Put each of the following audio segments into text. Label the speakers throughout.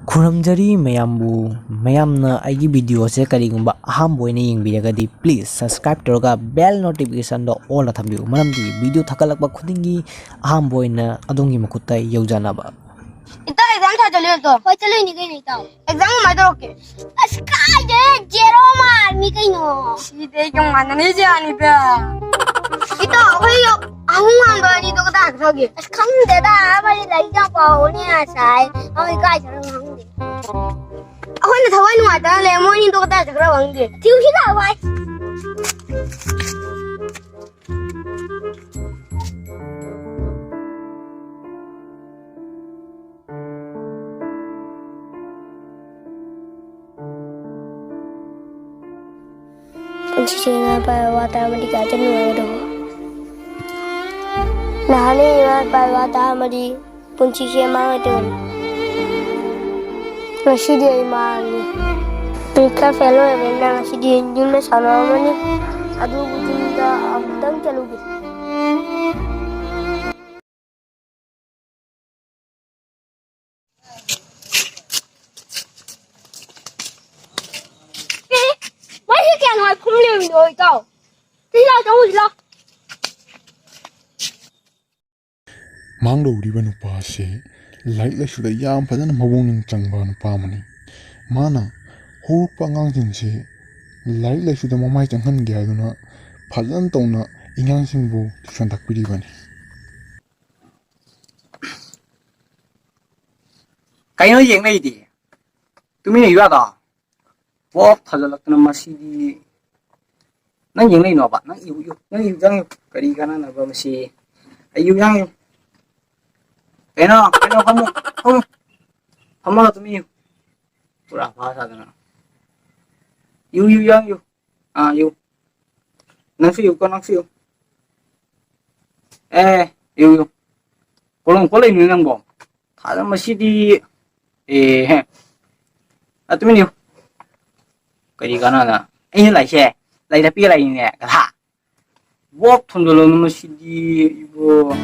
Speaker 1: Kuramjari mayamna aigi video se karigumba ahambo ina yengbiragadi please subscribe toroga bell notification do all la thambiu maramdi video thakalakba khudingi ahambo ina adongi makutta yaujanaba.
Speaker 2: इतना exam था चलिए तो कोई चलो ही नहीं गई नहीं था एग्जाम में मैं तो रोके अस्का ये जेरो मार मी कहीं नो सीधे क्यों मानना नहीं जानी पे इतना वही आऊँ हम बनी तो कदा खाओगे अस्का हम देता हमारी लाइक जा पाओ नहीं आशा है हमें क्या चलो हम दे अपन तो वही नहीं आता लेमोनी तो कदा झगड़ा होंगे ठीक ही ना भाई Kuncinya pada madi kaca nuai doh. Nah ni pada madi kuncinya mana tu? Nasi dia mana? Mereka fellow event nasi dia jumlah sana mana? Aduh bujunda abdang kalau gitu. Nói không liều rồi cậu đi lo cháu đi lo
Speaker 3: mang đầu đi bên upah se light la sudah yam pada na mabung ng changba upah mani mana huruk pa ngang jing se light la sudah mamai changhan gya do na phajan tong na ingang sing bo tuition tak pidi bani
Speaker 4: cái nói chuyện này thì tụi mình hiểu đó vô thật là cái mà xí đi nó những này nó bạn nó yêu răng cái đi cái nó là mà xí yêu răng cái nó không mà tụi mình yêu tôi đã phá sao nữa yêu răng yêu yêu năng siêu con năng siêu yêu có lên nữa năng bỏ thả ra mà xí đi tụi mình yêu cái gì cái nào nè anh lại xe lại đáp lại nè cái thà vô thôn đồ nó xí đi vô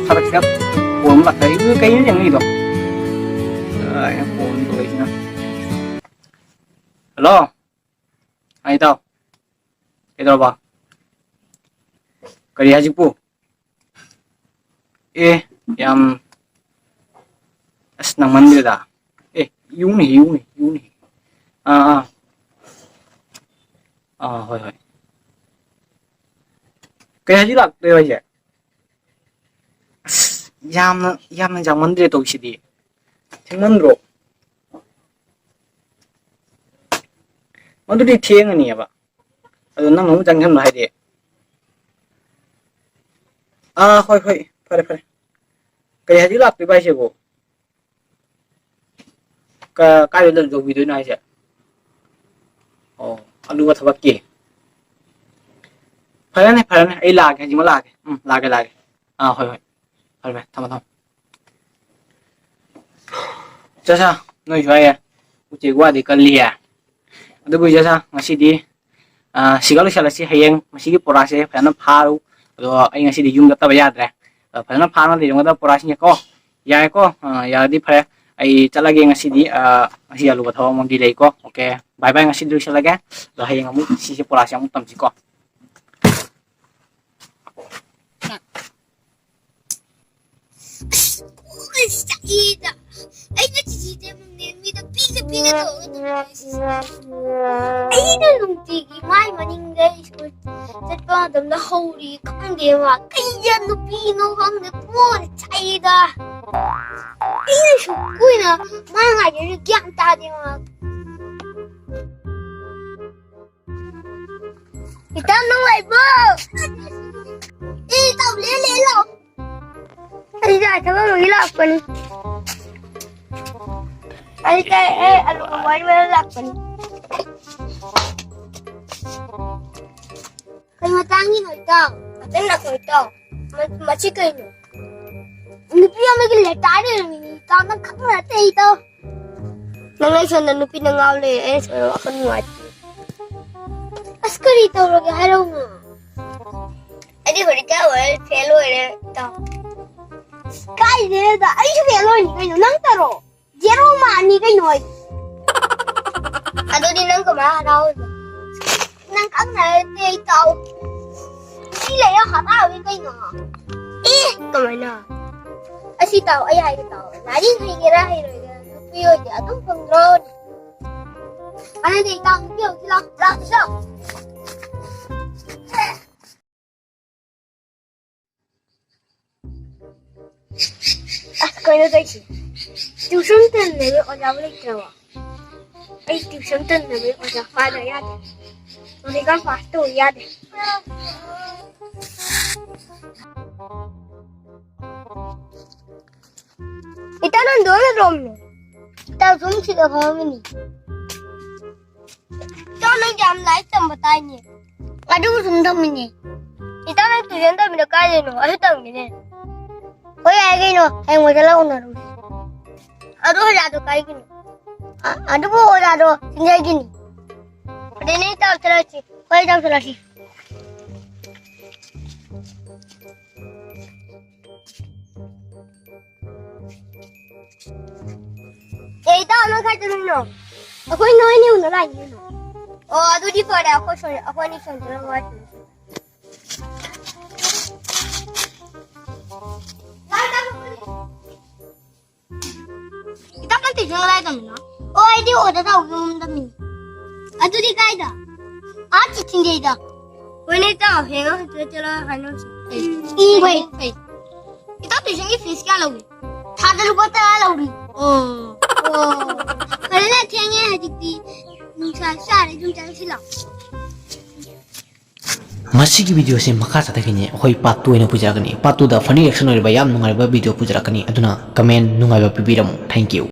Speaker 4: thà bạch sắp buồn bạch cái như này đó rồi buồn rồi nè hello ai tao cái đâu ba cái gì hả chú yam senang mandi dah yêu này thôi cái gì là đây bây giờ yam chẳng vấn đề tôi đi chẳng vấn rồi vấn đề thiêng anh nhỉ vậy nó không chẳng thèm lại đi thôi phải cái gì là đây bây giờ bộ cái lần rồi video này chứ alu ka thawak ki phara ne ai la ke jima la ke hoi phara thama cha noi joy ya uche gwa de kalli ya adu bu ja ngasi di sigalu sala si hayeng masigi porase phana pharu ado ai ngasi di yum da ta yadre phana phana de yum da porase ne ko ya ko ya di phara ai chalage ngasi di ngasi alu ka thawa mon di lei ko okay bye bye ngasi dulu lagi lah hayang kamu sisi polasi kamu tam siko
Speaker 2: Ida ay nagsisita mo nemi da piga to ay nung tigi mai maningay school sa pandam na holy kang dewa kaya no pino kang de po chaida ay na shukoy na mga yun gyang ta de ma ita nung ay bo ita lele lo ay da ta mo hilapon ay kay ano ko wala hilapon kay matangi no ito atin na ko ito machikay no nupi ang magiging letari ito nang kakmate ito nangay siya na nupi na nga ulit so ako nuwat askari ito rogi haraw mo ay di huli ka wala felo ito kay de da ay siya felo ni kayo nang taro Jero mani kai noi. Ado di nang kama rao. Nang kang na te tao. Di le ya khata wi kai no. Kama na. Asi tao ay hay tao. Nari ngai gira hay ro ga. Piyo ja tum pangro. Ana di tao piyo kila la. Kaya tayo. Tuition din namin o jabalik trawa. Ay tuition din namin o jafada yate. Ulikan fasto yate. Ita nandoon na room no. Ita room sila kami ni. Ito nang jam light ang batay niya. Ado sundam niya. Ita nang tuition din namin kaya no. Ano tawag niya? Hoy ay no, ay mo dala unaru. Ado hajado kai gini. Ado bo hajado sinjai gini. Ade nei ta utarachi. Hoy ta utarachi. Ei ta na kai tunu no. Ako noi ni unala ni no. O ado di pada ako so ako ni son tara wa. Kita kan tujuan lain kami na. Oh, ini udah tahu belum kami. Aduh di kaya dah. Cicing dia dah. Ini tahu, yang itu cila hanus. Wait. Kita tujuan ini fish क्या लोगे? थादल पता है लोगी. Oh. Karena tiangnya hadi nusa sare junjang sila.
Speaker 1: Masigi video se makha sadakini hoi part 2 ena pujaragani part 2 da funny reaction ori bayam nungai ba video pujarakani aduna comment nungai ba pibiramu. Thank you.